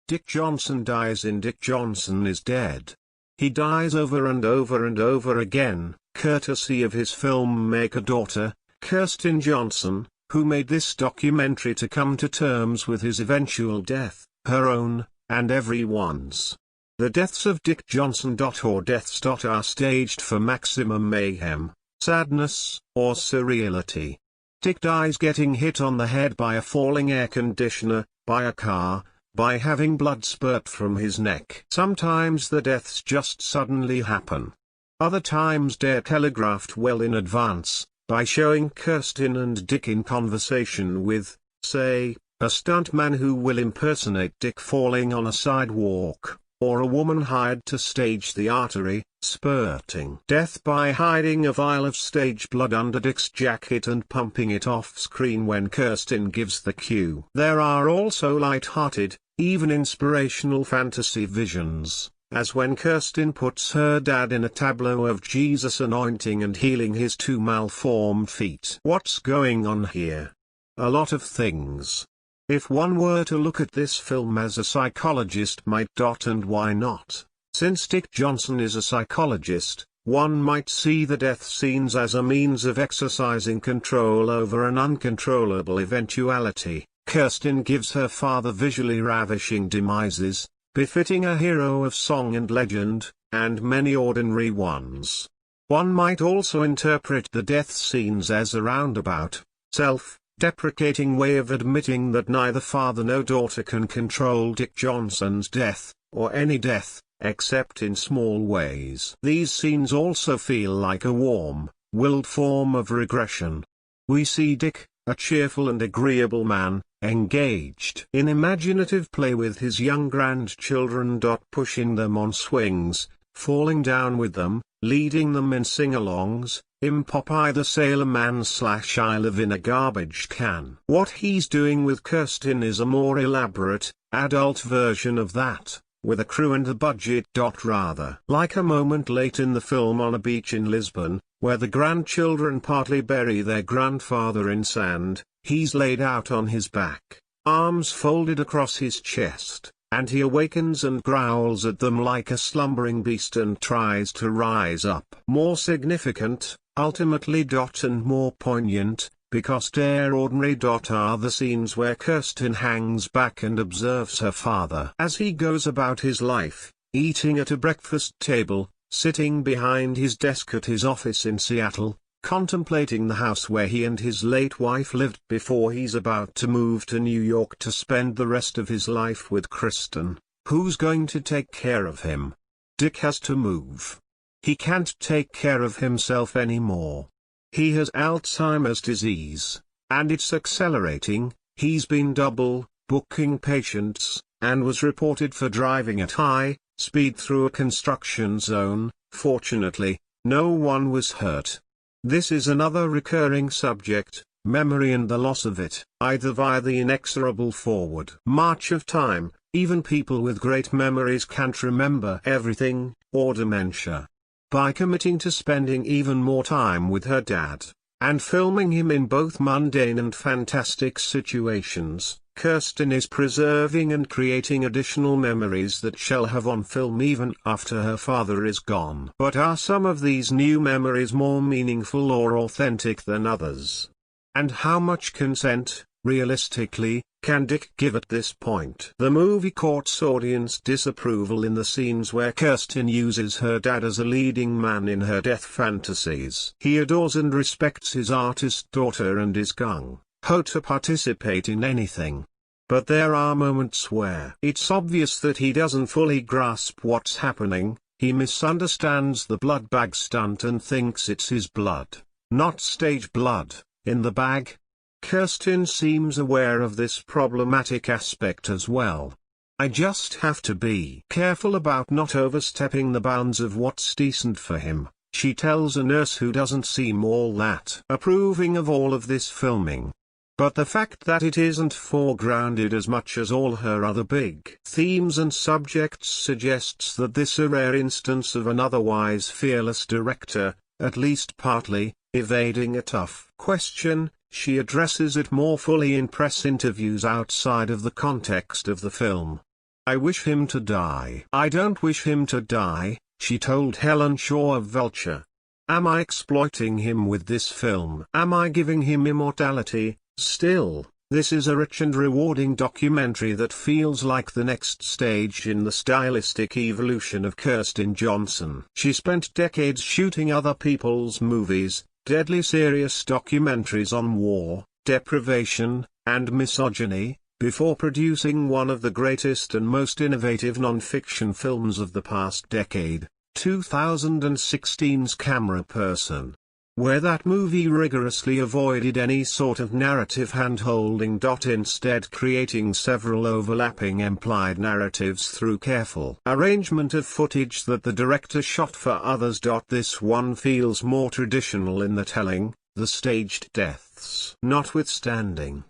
Dick Johnson dies in Dick Johnson is Dead. He dies over and over and over again, courtesy of his filmmaker daughter, Kirsten Johnson, who made this documentary to come to terms with his eventual death, her own, and everyone's. The deaths of Dick Johnson or deaths are staged for maximum mayhem, sadness, or surreality. Dick dies getting hit on the head by a falling air conditioner, by a car, by having blood spurt from his neck. Sometimes the deaths just suddenly happen. Other times they're telegraphed well in advance, by showing Kirsten and Dick in conversation with, say, a stuntman who will impersonate Dick falling on a sidewalk, or a woman hired to stage the artery-spurting death by hiding a vial of stage blood under Dick's jacket and pumping it off-screen when Kirsten gives the cue. There are also lighthearted, even inspirational fantasy visions, as when Kirsten puts her dad in a tableau of Jesus anointing and healing his two malformed feet. What's going on here? A lot of things. If one were to look at this film as a psychologist might. And why not? Since Dick Johnson is a psychologist, one might see the death scenes as a means of exercising control over an uncontrollable eventuality. Kirsten gives her father visually ravishing demises, befitting a hero of song and legend, and many ordinary ones. One might also interpret the death scenes as a roundabout, self-deprecating way of admitting that neither father nor daughter can control Dick Johnson's death, or any death, except in small ways. These scenes also feel like a warm, willed form of regression. We see Dick, a cheerful and agreeable man, engaged in imaginative play with his young grandchildren. Pushing them on swings, falling down with them, leading them in sing-alongs, Popeye the Sailor Man / I live in a garbage can. What he's doing with Kirsten is a more elaborate, adult version of that, with a crew and a budget. Rather like a moment late in the film on a beach in Lisbon, where the grandchildren partly bury their grandfather in sand, he's laid out on his back, arms folded across his chest, and he awakens and growls at them like a slumbering beast and tries to rise up. More significant, ultimately. And more poignant, because they're ordinary. Are the scenes where Kirsten hangs back and observes her father as he goes about his life, eating at a breakfast table, sitting behind his desk at his office in Seattle, contemplating the house where he and his late wife lived before he's about to move to New York to spend the rest of his life with Kirsten. Who's going to take care of him? Dick has to move. He can't take care of himself anymore. He has Alzheimer's disease, and it's accelerating. He's been double-booking patients, and was reported for driving at high speed through a construction zone. Fortunately, no one was hurt. This is another recurring subject, memory and the loss of it, either via the inexorable forward march of time, even people with great memories can't remember everything, or dementia. By committing to spending even more time with her dad, and filming him in both mundane and fantastic situations, Kirsten is preserving and creating additional memories that shall have on film even after her father is gone. But are some of these new memories more meaningful or authentic than others? And how much consent, realistically, can Dick give at this point? The movie courts audience disapproval in the scenes where Kirsten uses her dad as a leading man in her death fantasies. He adores and respects his artist daughter and is gung-ho to participate in anything. But there are moments where it's obvious that he doesn't fully grasp what's happening. He misunderstands the blood bag stunt and thinks it's his blood, not stage blood, in the bag. Kirsten seems aware of this problematic aspect as well. I just have to be careful about not overstepping the bounds of what's decent for him, she tells a nurse who doesn't seem all that approving of all of this filming. But the fact that it isn't foregrounded as much as all her other big themes and subjects suggests that this a rare instance of an otherwise fearless director, at least partly, evading a tough question. She addresses it more fully in press interviews outside of the context of the film. I wish him to die. I don't wish him to die, she told Helen Shaw of Vulture. Am I exploiting him with this film? Am I giving him immortality? Still, this is a rich and rewarding documentary that feels like the next stage in the stylistic evolution of Kirsten Johnson. She spent decades shooting other people's movies, deadly serious documentaries on war, deprivation, and misogyny, before producing one of the greatest and most innovative non-fiction films of the past decade, 2016's Camera Person, where that movie rigorously avoided any sort of narrative hand-holding, instead creating several overlapping implied narratives through careful arrangement of footage that the director shot for others. This one feels more traditional in the telling, the staged deaths notwithstanding.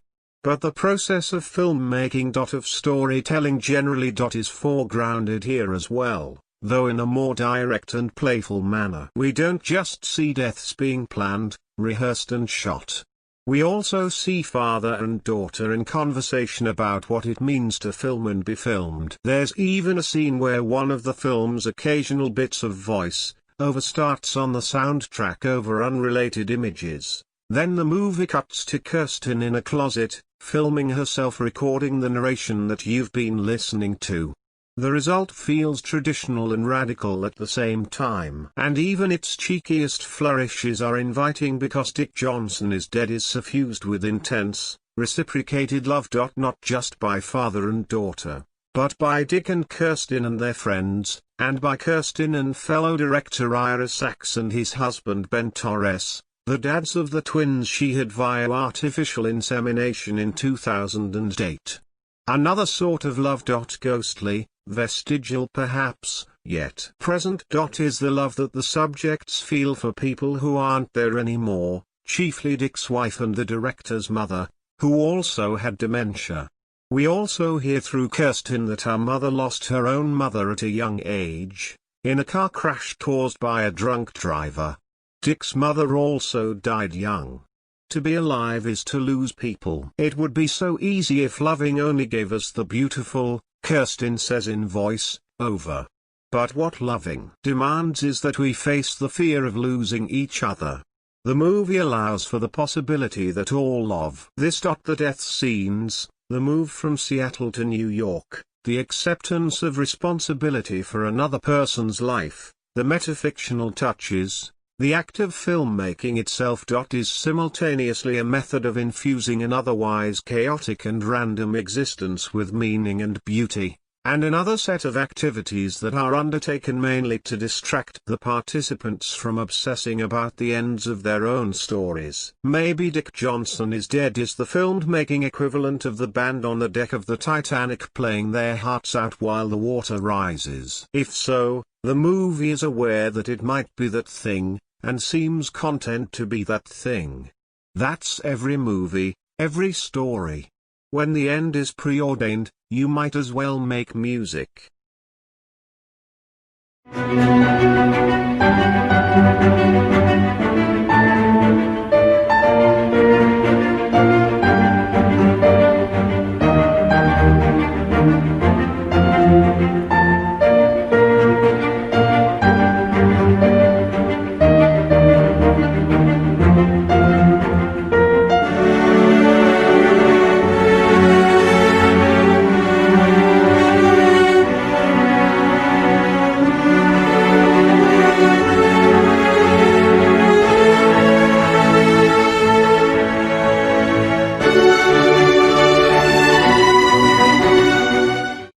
But the process of filmmaking, of storytelling generally, is foregrounded here as well, though in a more direct and playful manner. We don't just see deaths being planned, rehearsed and shot. We also see father and daughter in conversation about what it means to film and be filmed. There's even a scene where one of the film's occasional bits of voice over starts on the soundtrack over unrelated images. Then the movie cuts to Kirsten in a closet, filming herself recording the narration that you've been listening to. The result feels traditional and radical at the same time. And even its cheekiest flourishes are inviting, because Dick Johnson is Dead is suffused with intense, reciprocated love. Not just by father and daughter, but by Dick and Kirsten and their friends, and by Kirsten and fellow director Ira Sachs and his husband Ben Torres, the dads of the twins she had via artificial insemination in 2008. Another sort of love. Ghostly, vestigial perhaps, yet present. Is the love that the subjects feel for people who aren't there anymore, chiefly Dick's wife and the director's mother, who also had dementia. We also hear through Kirsten that her mother lost her own mother at a young age, in a car crash caused by a drunk driver. Dick's mother also died young. To be alive is to lose people. It would be so easy if loving only gave us the beautiful, Kirsten says in voice over. But what loving demands is that we face the fear of losing each other. The movie allows for the possibility that all of this. The death scenes, the move from Seattle to New York, the acceptance of responsibility for another person's life, the metafictional touches, the act of filmmaking itself. Is simultaneously a method of infusing an otherwise chaotic and random existence with meaning and beauty, and another set of activities that are undertaken mainly to distract the participants from obsessing about the ends of their own stories. Maybe Dick Johnson is Dead is the filmmaking equivalent of the band on the deck of the Titanic playing their hearts out while the water rises. If so, the movie is aware that it might be that thing, and seems content to be that thing. That's every movie, every story. When the end is preordained, you might as well make music.